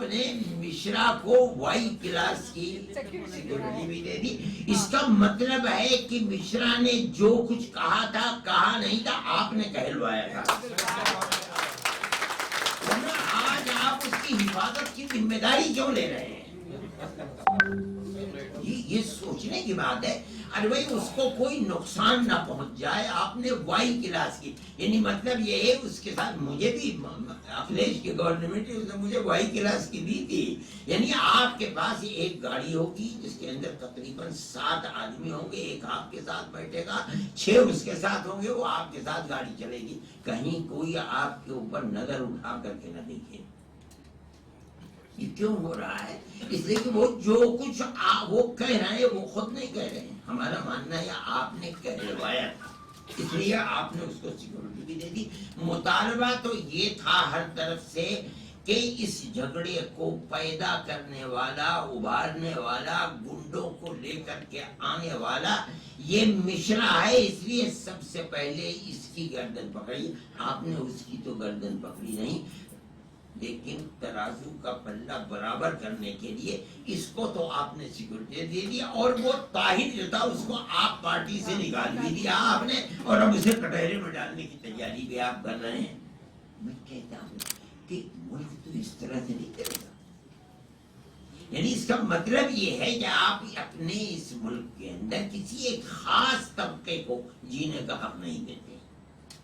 آپ نے مشرا کو وائی کلاس کی سیکورٹی بھی دے دی. اس کا مطلب ہے کہ مشرا نے جو کچھ کہا تھا کہا نہیں تھا، آپ نے کہلوایا تھا. آج آپ اس کی حفاظت کی ذمہ داری کیوں لے رہے ہیں؟ یہ سوچنے کی بات ہے. ارے بھائی اس کو کوئی نقصان نہ پہنچ جائے. آپ نے وائی کلاس کی، یعنی مطلب یہ ہے اس کے ساتھ مجھے بھی اکھلیش کی گورنمنٹ نے مجھے وائی کلاس کی دی تھی. یعنی آپ کے پاس ایک گاڑی ہوگی جس کے اندر تقریباً 7 آدمی ہوں گے، ایک آپ کے ساتھ بیٹھے گا، 6 اس کے ساتھ ہوں گے، وہ آپ کے ساتھ گاڑی چلے گی. کہیں کوئی آپ کے اوپر نظر اٹھا کر کے نہ دیکھے. یہ کیوں ہو رہا ہے؟ اس لیے کہ وہ جو کچھ وہ کہہ رہے ہیں وہ خود نہیں کہہ رہے ہیں. ہمارا ماننا ہے آپ نے کہلوایا تھا، اس لیے آپ نے اس کو سیکورٹی بھی دے دی. مطالبہ تو یہ تھا ہر طرف سے کہ اس جھگڑے کو پیدا کرنے والا، ابھارنے والا، گنڈوں کو لے کر کے آنے والا یہ مشرا ہے، اس لیے سب سے پہلے اس کی گردن پکڑی. آپ نے اس کی تو گردن پکڑی نہیں، لیکن ترازو کا پلہ برابر کرنے کے لیے اس کو تو آپ نے سیکورٹی دے دیا، اور وہ طاہر جو تھا اس کو آپ پارٹی سے نکال بھی دیا آپ نے، اور اب اسے کٹہرے میں ڈالنے کی تیاری بھی آپ کر رہے ہیں. میں کہتا ہوں کہ ملک تو اس طرح سے نہیں کرے گا. یعنی اس کا مطلب یہ ہے کہ آپ اپنے اس ملک کے اندر کسی ایک خاص طبقے کو جینے کا حق نہیں دیتے.